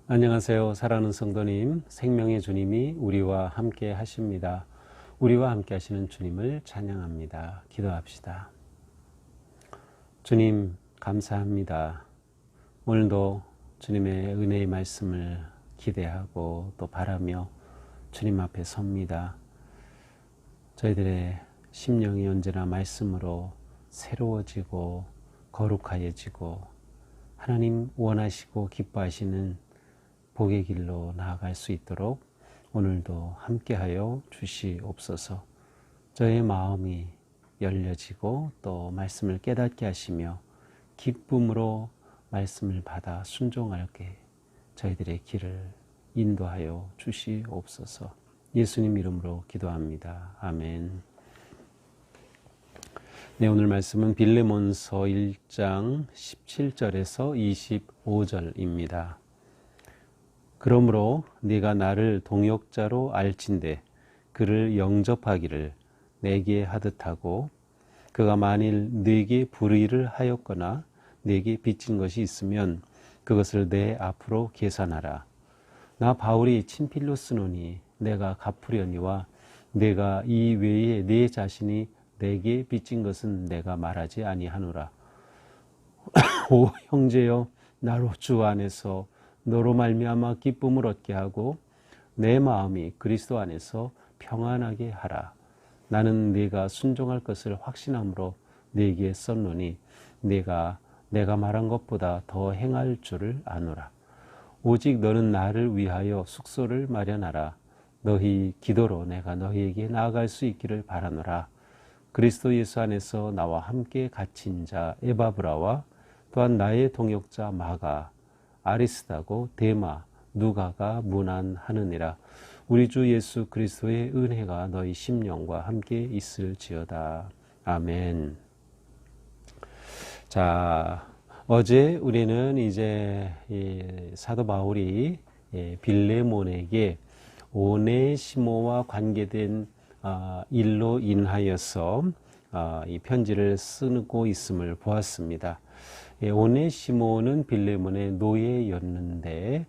안녕하세요. 사랑하는 성도님, 생명의 주님이 우리와 함께 하십니다. 우리와 함께 하시는 주님을 찬양합니다. 기도합시다. 주님, 감사합니다. 오늘도 주님의 은혜의 말씀을 기대하고 또 바라며 주님 앞에 섭니다. 저희들의 심령이 언제나 말씀으로 새로워지고 거룩하여지고 하나님 원하시고 기뻐하시는 복의 길로 나아갈 수 있도록 오늘도 함께하여 주시옵소서. 저의 마음이 열려지고 또 말씀을 깨닫게 하시며 기쁨으로 말씀을 받아 순종하게 저희들의 길을 인도하여 주시옵소서. 예수님 이름으로 기도합니다. 아멘. 네, 오늘 말씀은 빌레몬서 1장 17절에서 25절입니다. 그러므로 네가 나를 동역자로 알진대 그를 영접하기를 내게 하듯하고 그가 만일 네게 불의를 하였거나 네게 빚진 것이 있으면 그것을 내 앞으로 계산하라. 나 바울이 친필로 쓰노니 내가 갚으려니와 내가 이 외에 네 자신이 내게 빚진 것은 내가 말하지 아니하노라. 오 형제여, 나로 주 안에서 너로 말미암아 기쁨을 얻게 하고 내 마음이 그리스도 안에서 평안하게 하라. 나는 네가 순종할 것을 확신함으로 네게 썼노니 내가 말한 것보다 더 행할 줄을 아노라. 오직 너는 나를 위하여 숙소를 마련하라. 너희 기도로 내가 너희에게 나아갈 수 있기를 바라노라. 그리스도 예수 안에서 나와 함께 갇힌 자 에바브라와 또한 나의 동역자 마가 아리스다고 데마 누가가 문안하느니라. 우리 주 예수 그리스도의 은혜가 너희 심령과 함께 있을지어다. 아멘. 자, 어제 우리는 이제 사도 바울이 빌레몬에게 오네시모와 관계된 일로 인하여서 이 편지를 쓰고 있음을 보았습니다. 오네시모는 빌레몬의 노예였는데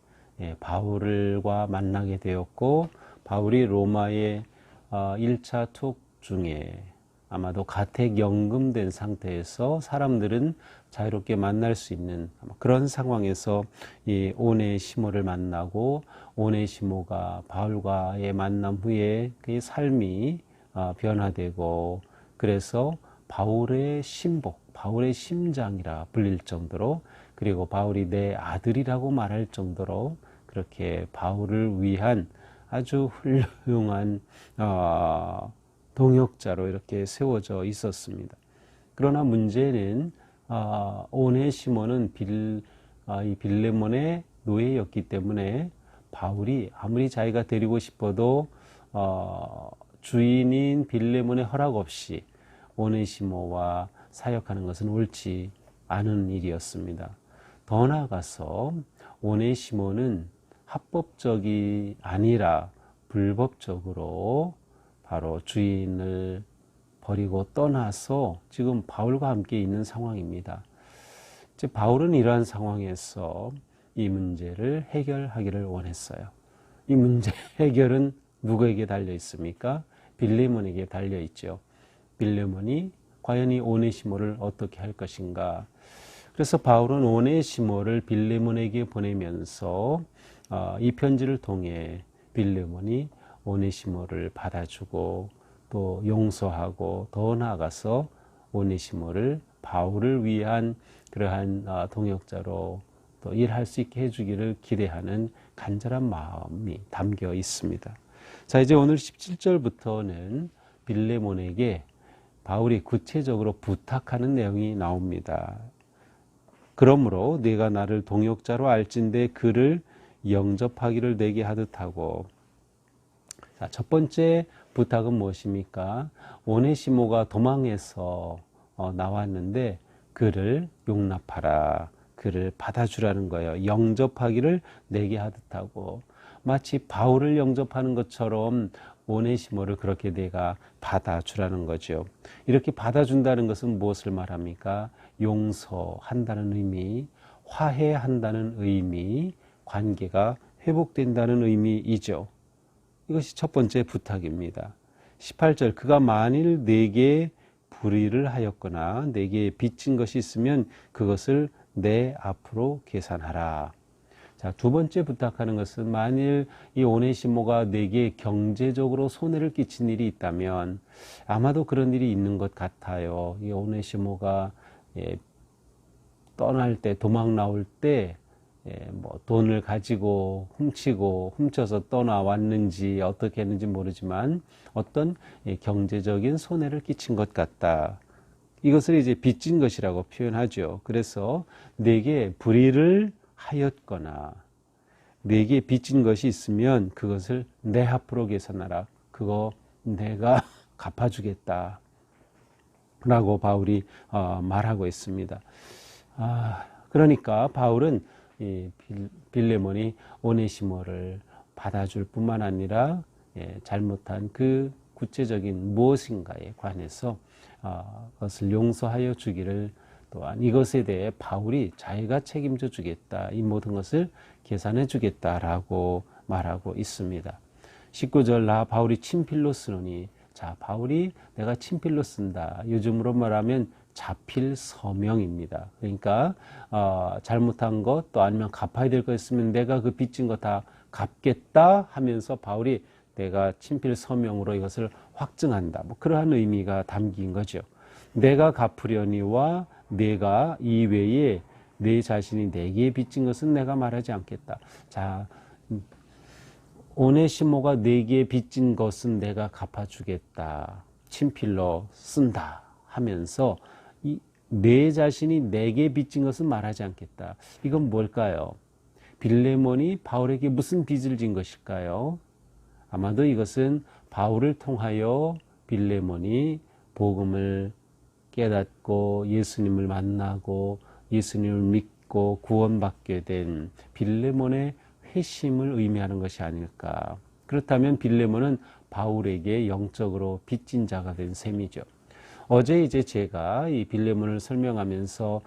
바울과 만나게 되었고 바울이 로마의 1차 투옥 중에 아마도 가택연금된 상태에서 사람들은 자유롭게 만날 수 있는 그런 상황에서 이 오네시모를 만나고 오네시모가 바울과의 만남 후에 그의 삶이 변화되고 그래서 바울의 신복, 바울의 심장이라 불릴 정도로 그리고 바울이 내 아들이라고 말할 정도로 그렇게 바울을 위한 아주 훌륭한 동역자로 이렇게 세워져 있었습니다. 그러나 문제는 오네시모는 이 빌레몬의 노예였기 때문에 바울이 아무리 자기가 데리고 싶어도 주인인 빌레몬의 허락 없이 오네시모와 사역하는 것은 옳지 않은 일이었습니다. 더 나아가서 오네시모는 합법적이 아니라 불법적으로 바로 주인을 버리고 떠나서 지금 바울과 함께 있는 상황입니다. 이제 바울은 이러한 상황에서 이 문제를 해결하기를 원했어요. 이 문제 해결은 누구에게 달려 있습니까? 빌레몬에게 달려 있죠. 빌레몬이 과연 이 오네시모를 어떻게 할 것인가? 그래서 바울은 오네시모를 빌레몬에게 보내면서 이 편지를 통해 빌레몬이 오네시모를 받아주고 또 용서하고 더 나아가서 오네시모를 바울을 위한 그러한 동역자로 또 일할 수 있게 해주기를 기대하는 간절한 마음이 담겨 있습니다. 자, 이제 오늘 17절부터는 빌레몬에게 바울이 구체적으로 부탁하는 내용이 나옵니다. 그러므로 네가 나를 동역자로 알진대 그를 영접하기를 내게 하듯하고. 자, 첫 번째 부탁은 무엇입니까? 오네시모가 도망해서 나왔는데 그를 용납하라. 그를 받아주라는 거예요. 영접하기를 내게 하듯하고. 마치 바울을 영접하는 것처럼 오네시모를 그렇게 내가 받아주라는 거죠. 이렇게 받아준다는 것은 무엇을 말합니까? 용서한다는 의미, 화해한다는 의미, 관계가 회복된다는 의미이죠. 이것이 첫 번째 부탁입니다. 18절 그가 만일 내게 불의를 하였거나 내게 빚진 것이 있으면 그것을 내 앞으로 계산하라. 자, 두 번째 부탁하는 것은 만일 이 오네시모가 내게 경제적으로 손해를 끼친 일이 있다면 아마도 그런 일이 있는 것 같아요. 이 오네시모가 떠날 때, 도망 나올 때 뭐 돈을 가지고 훔쳐서 떠나왔는지 어떻게 했는지 모르지만 어떤 경제적인 손해를 끼친 것 같다. 이것을 이제 빚진 것이라고 표현하죠. 그래서 내게 불의를 하였거나 내게 빚진 것이 있으면 그것을 내 앞으로 계산하라. 그거 내가 갚아주겠다. 라고 바울이 말하고 있습니다. 그러니까 바울은 이 빌레몬이 오네시모를 받아줄 뿐만 아니라 잘못한 그 구체적인 무엇인가에 관해서 그것을 용서하여 주기를 또한 이것에 대해 바울이 자기가 책임져 주겠다. 이 모든 것을 계산해 주겠다라고 말하고 있습니다. 19절 나 바울이 친필로 쓰노니 자 바울이 내가 친필로 쓴다. 요즘으로 말하면 자필 서명입니다. 그러니까 잘못한 것 또 아니면 갚아야 될 거 있으면 내가 그 빚진 거 다 갚겠다 하면서 바울이 내가 친필 서명으로 이것을 확증한다. 뭐 그러한 의미가 담긴 거죠. 내가 갚으려니와 내가 이외에 내 자신이 내게 빚진 것은 내가 말하지 않겠다. 자, 오네시모가 내게 빚진 것은 내가 갚아주겠다. 친필로 쓴다 하면서 내 자신이 내게 빚진 것은 말하지 않겠다. 이건 뭘까요? 빌레몬이 바울에게 무슨 빚을 진 것일까요? 아마도 이것은 바울을 통하여 빌레몬이 복음을 깨닫고 예수님을 만나고 예수님을 믿고 구원받게 된 빌레몬의 회심을 의미하는 것이 아닐까. 그렇다면 빌레몬은 바울에게 영적으로 빚진 자가 된 셈이죠. 어제 이제 제가 이 빌레몬을 설명하면서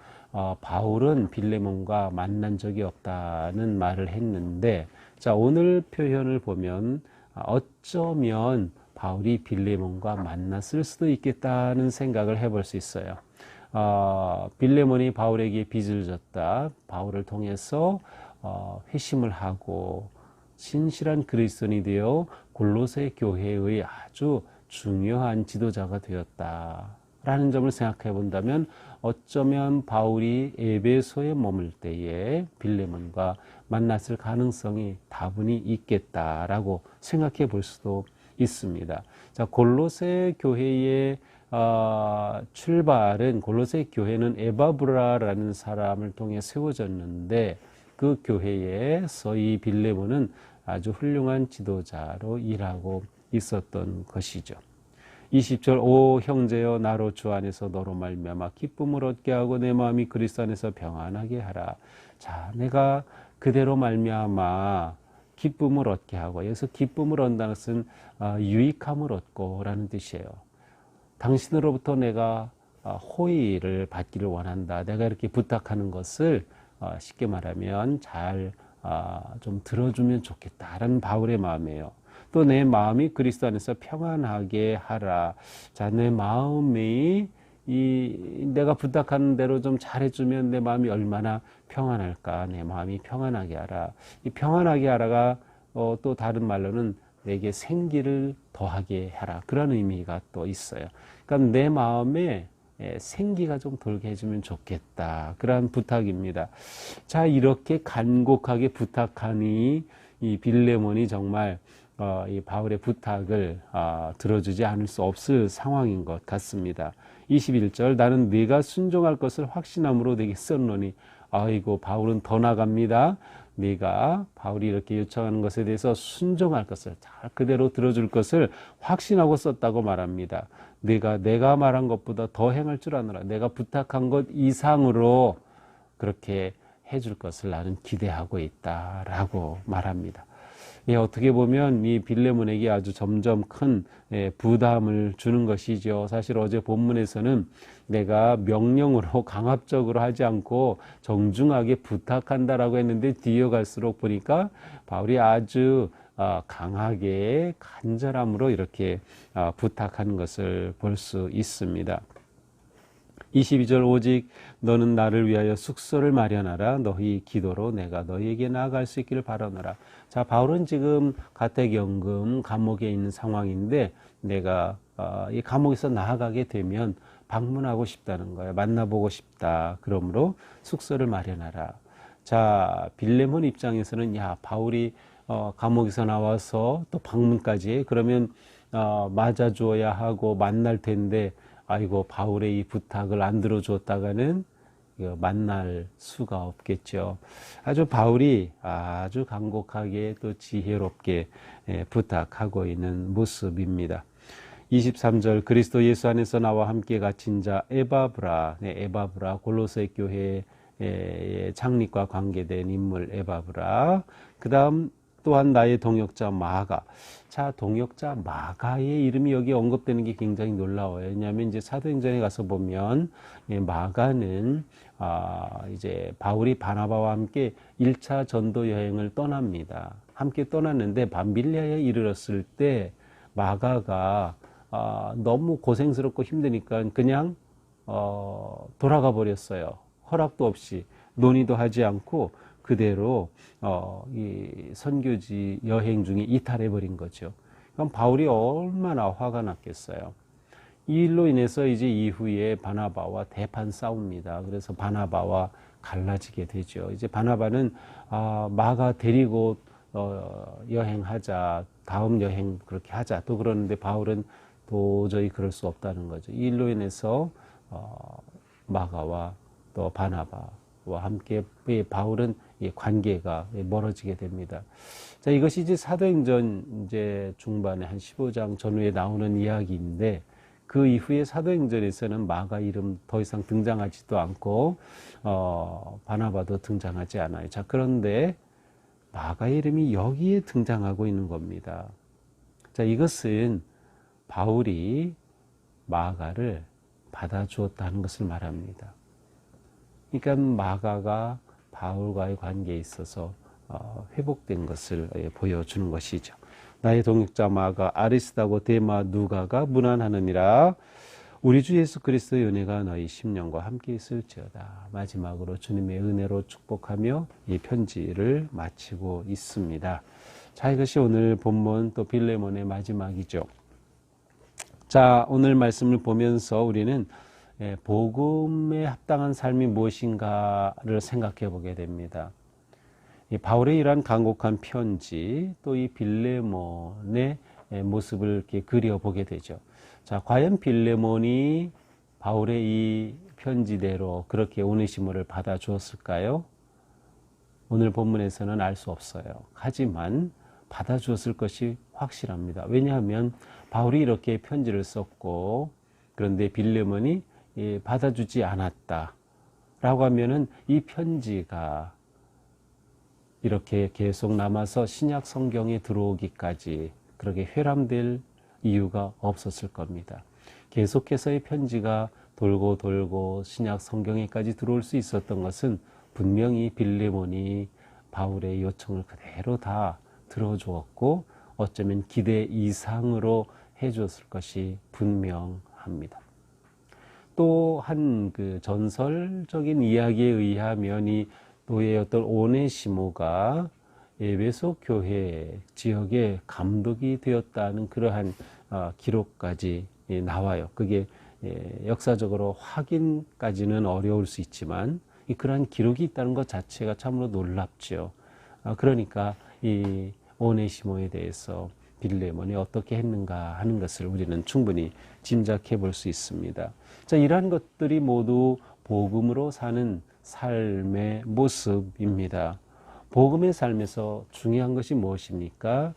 바울은 빌레몬과 만난 적이 없다는 말을 했는데 자 오늘 표현을 보면 어쩌면 바울이 빌레몬과 만났을 수도 있겠다는 생각을 해볼 수 있어요. 빌레몬이 바울에게 빚을 졌다. 바울을 통해서 회심을 하고 신실한 그리스도인이 되어 골로새 교회의 아주 중요한 지도자가 되었다라는 점을 생각해 본다면 어쩌면 바울이 에베소에 머물 때에 빌레몬과 만났을 가능성이 다분히 있겠다라고 생각해 볼 수도 있습니다. 자, 골로새 교회의 출발은 골로새 교회는 에바브라라는 사람을 통해 세워졌는데 그 교회에서 이 빌레몬은 아주 훌륭한 지도자로 일하고 있었던 것이죠. 20절 오 형제여 나로 주 안에서 너로 말미암아 기쁨을 얻게 하고 내 마음이 그리스도 안에서 평안하게 하라. 자, 내가 그대로 말미암아 기쁨을 얻게 하고 여기서 기쁨을 얻는다는 것은 유익함을 얻고 라는 뜻이에요. 당신으로부터 내가 호의를 받기를 원한다. 내가 이렇게 부탁하는 것을 쉽게 말하면 잘 좀 들어주면 좋겠다라는 바울의 마음이에요. 또 내 마음이 그리스도 안에서 평안하게 하라. 자, 내 마음이 내가 부탁하는 대로 좀 잘해주면 내 마음이 얼마나 평안할까. 내 마음이 평안하게 하라. 이 평안하게 하라가 또 다른 말로는 내게 생기를 더하게 하라. 그런 의미가 또 있어요. 그러니까 내 마음에 생기가 좀 돌게 해주면 좋겠다. 그러한 부탁입니다. 자, 이렇게 간곡하게 부탁하니 이 빌레몬이 정말 이 바울의 부탁을 들어주지 않을 수 없을 상황인 것 같습니다. 21절 나는 네가 순종할 것을 확신함으로 내게 썼노니 아이고 바울은 더 나갑니다. 네가 바울이 이렇게 요청하는 것에 대해서 순종할 것을 잘 그대로 들어줄 것을 확신하고 썼다고 말합니다. 내가 말한 것보다 더 행할 줄 아노라. 내가 부탁한 것 이상으로 그렇게 해줄 것을 나는 기대하고 있다라고 말합니다. 예, 어떻게 보면 이 빌레몬에게 아주 점점 큰 부담을 주는 것이죠. 사실 어제 본문에서는 내가 명령으로 강압적으로 하지 않고 정중하게 부탁한다라고 했는데 뒤에 갈수록 보니까 바울이 아주 강하게 간절함으로 이렇게 부탁하는 것을 볼 수 있습니다. 22절 오직 너는 나를 위하여 숙소를 마련하라. 너희 기도로 내가 너희에게 나아갈 수 있기를 바라노라. 자, 바울은 지금 가택연금 감옥에 있는 상황인데 내가 이 감옥에서 나아가게 되면 방문하고 싶다는 거예요. 만나보고 싶다. 그러므로 숙소를 마련하라. 자, 빌레몬 입장에서는 야, 바울이 감옥에서 나와서 또 방문까지 해. 그러면 맞아줘야 하고 만날 텐데 아이고 바울의 이 부탁을 안 들어줬다가는 만날 수가 없겠죠. 아주 바울이 아주 간곡하게 또 지혜롭게 부탁하고 있는 모습입니다. 23절 그리스도 예수 안에서 나와 함께 갇힌 자 에바브라, 에바브라 골로새 교회의 창립과 관계된 인물 에바브라. 그 다음 또한 나의 동역자 마가. 자, 동역자 마가의 이름이 여기 언급되는 게 굉장히 놀라워요. 왜냐하면 이제 사도행전에 가서 보면 마가는 이제 바울이 바나바와 함께 1차 전도 여행을 떠납니다. 함께 떠났는데 밤빌리아에 이르렀을 때 마가가 너무 고생스럽고 힘드니까 그냥 돌아가 버렸어요. 허락도 없이 논의도 하지 않고 그대로 이 선교지 여행 중에 이탈해 버린 거죠. 그럼 바울이 얼마나 화가 났겠어요. 이 일로 인해서 이제 이후에 바나바와 대판 싸웁니다. 그래서 바나바와 갈라지게 되죠. 이제 바나바는 마가 데리고 여행하자, 다음 여행 그렇게 하자 또 그러는데 바울은 도저히 그럴 수 없다는 거죠. 이 일로 인해서 마가와 또 바나바와 함께 바울은 관계가 멀어지게 됩니다. 자, 이것이 이제 사도행전 이제 중반에 한 15장 전후에 나오는 이야기인데 그 이후에 사도행전에서는 마가 이름 더 이상 등장하지도 않고 바나바도 등장하지 않아요. 자, 그런데 마가 이름이 여기에 등장하고 있는 겁니다. 자, 이것은 바울이 마가를 받아주었다는 것을 말합니다. 그러니까 마가가 바울과의 관계에 있어서 회복된 것을 보여주는 것이죠. 나의 동역자 마가 아리스다고 데마 누가가 문안하느니라. 우리 주 예수 그리스도의 은혜가 너희 심령과 함께 있을지어다. 마지막으로 주님의 은혜로 축복하며 이 편지를 마치고 있습니다. 자, 이것이 오늘 본문 또 빌레몬의 마지막이죠. 자, 오늘 말씀을 보면서 우리는 복음에 합당한 삶이 무엇인가를 생각해 보게 됩니다. 이 바울의 이러한 간곡한 편지, 또 이 빌레몬의 모습을 이렇게 그려보게 되죠. 자, 과연 빌레몬이 바울의 이 편지대로 그렇게 오네시모를 받아주었을까요? 오늘 본문에서는 알 수 없어요. 하지만 받아주었을 것이 확실합니다. 왜냐하면 바울이 이렇게 편지를 썼고 그런데 빌레몬이 받아주지 않았다 라고 하면은 이 편지가 이렇게 계속 남아서 신약 성경에 들어오기까지 그렇게 회람될 이유가 없었을 겁니다. 계속해서 이 편지가 돌고 돌고 신약 성경에까지 들어올 수 있었던 것은 분명히 빌레몬이 바울의 요청을 그대로 다 들어주었고 어쩌면 기대 이상으로 해주었을 것이 분명합니다. 또 한 그 전설적인 이야기에 의하면 이 노예였던 오네시모가 에베소 교회 지역의 감독이 되었다는 그러한 기록까지 나와요. 그게 역사적으로 확인까지는 어려울 수 있지만 그러한 기록이 있다는 것 자체가 참으로 놀랍죠. 그러니까 이 오네시모에 대해서 빌레몬이 어떻게 했는가 하는 것을 우리는 충분히 짐작해 볼 수 있습니다. 자, 이러한 것들이 모두 복음으로 사는 삶의 모습입니다. 복음의 삶에서 중요한 것이 무엇입니까?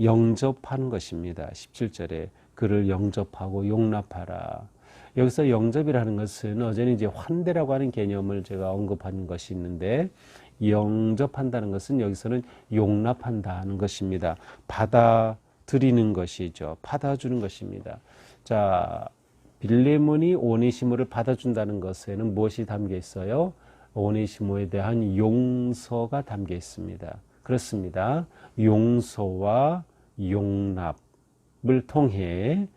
영접하는 것입니다. 17절에 그를 영접하고 용납하라. 여기서 영접이라는 것은 어제는 이제 환대라고 하는 개념을 제가 언급하는 것이 있는데 영접한다는 것은 여기서는 용납한다는 것입니다. 받아들이는 것이죠. 받아주는 것입니다. 자, 빌레몬이 오네시모를 받아준다는 것에는 무엇이 담겨 있어요? 오네시모에 대한 용서가 담겨 있습니다. 그렇습니다. 용서와 용납을 통해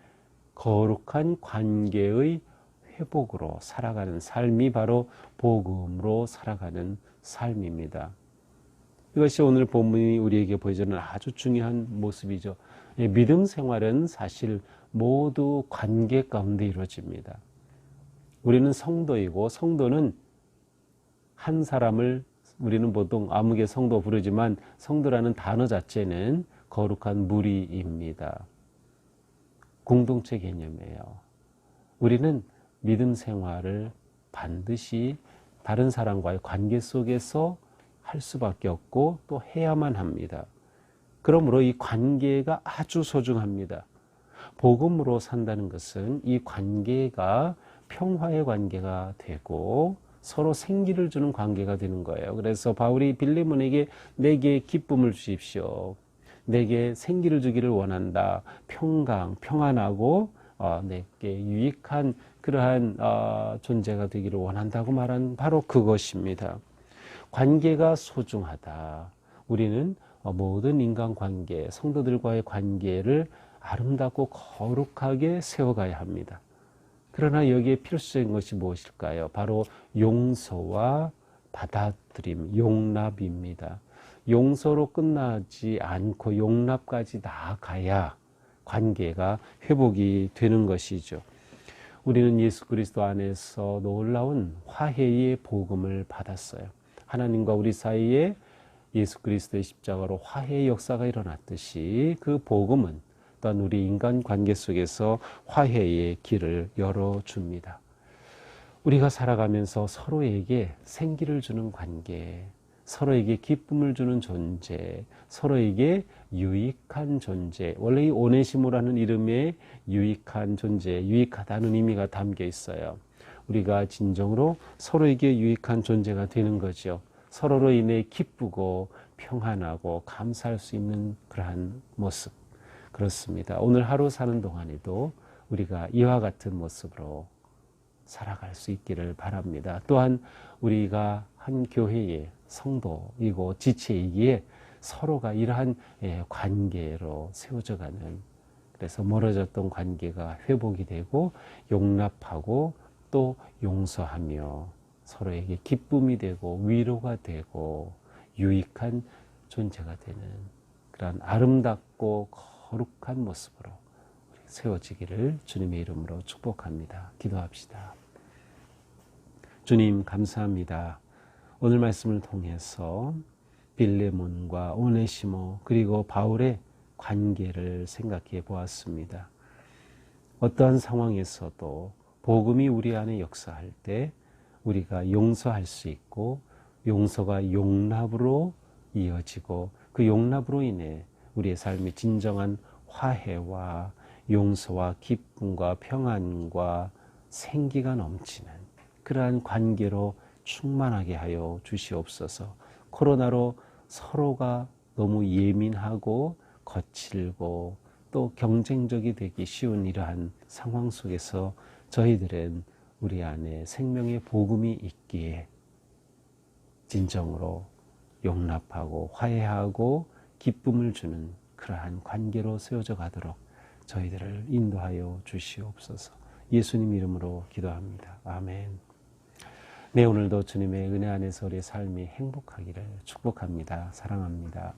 거룩한 관계의 회복으로 살아가는 삶이 바로 복음으로 살아가는 삶입니다. 이것이 오늘 본문이 우리에게 보여주는 아주 중요한 모습이죠. 믿음 생활은 사실 모두 관계 가운데 이루어집니다. 우리는 성도이고 성도는 한 사람을 우리는 보통 아무개 성도 부르지만 성도라는 단어 자체는 거룩한 무리입니다. 공동체 개념이에요. 우리는 믿음 생활을 반드시 다른 사람과의 관계 속에서 할 수밖에 없고 또 해야만 합니다. 그러므로 이 관계가 아주 소중합니다. 복음으로 산다는 것은 이 관계가 평화의 관계가 되고 서로 생기를 주는 관계가 되는 거예요. 그래서 바울이 빌레몬에게 내게 기쁨을 주십시오. 내게 생기를 주기를 원한다. 평강, 평안하고 내게 유익한 그러한 존재가 되기를 원한다고 말한 바로 그것입니다. 관계가 소중하다. 우리는 모든 인간관계, 성도들과의 관계를 아름답고 거룩하게 세워가야 합니다. 그러나 여기에 필수적인 것이 무엇일까요? 바로 용서와 받아들임, 용납입니다. 용서로 끝나지 않고 용납까지 나아가야 관계가 회복이 되는 것이죠. 우리는 예수 그리스도 안에서 놀라운 화해의 복음을 받았어요. 하나님과 우리 사이에 예수 그리스도의 십자가로 화해의 역사가 일어났듯이 그 복음은 또한 우리 인간 관계 속에서 화해의 길을 열어줍니다. 우리가 살아가면서 서로에게 생기를 주는 관계, 서로에게 기쁨을 주는 존재, 서로에게 유익한 존재. 원래 이 오네시모라는 이름에 유익한 존재, 유익하다는 의미가 담겨 있어요. 우리가 진정으로 서로에게 유익한 존재가 되는 거죠. 서로로 인해 기쁘고 평안하고 감사할 수 있는 그러한 모습. 그렇습니다. 오늘 하루 사는 동안에도 우리가 이와 같은 모습으로 살아갈 수 있기를 바랍니다. 또한 우리가 한 교회의 성도이고 지체이기에 서로가 이러한 관계로 세워져가는, 그래서 멀어졌던 관계가 회복이 되고 용납하고 또 용서하며 서로에게 기쁨이 되고 위로가 되고 유익한 존재가 되는 그런 아름답고 거룩한 모습으로 세워지기를 주님의 이름으로 축복합니다. 기도합시다. 주님 감사합니다. 오늘 말씀을 통해서 빌레몬과 오네시모 그리고 바울의 관계를 생각해 보았습니다. 어떠한 상황에서도 복음이 우리 안에 역사할 때 우리가 용서할 수 있고 용서가 용납으로 이어지고 그 용납으로 인해 우리의 삶이 진정한 화해와 용서와 기쁨과 평안과 생기가 넘치는 그러한 관계로 충만하게 하여 주시옵소서. 코로나로 서로가 너무 예민하고 거칠고 또 경쟁적이 되기 쉬운 이러한 상황 속에서 저희들은 우리 안에 생명의 복음이 있기에 진정으로 용납하고 화해하고 기쁨을 주는 그러한 관계로 세워져 가도록 저희들을 인도하여 주시옵소서. 예수님 이름으로 기도합니다. 아멘. 네, 오늘도 주님의 은혜 안에서 우리의 삶이 행복하기를 축복합니다. 사랑합니다.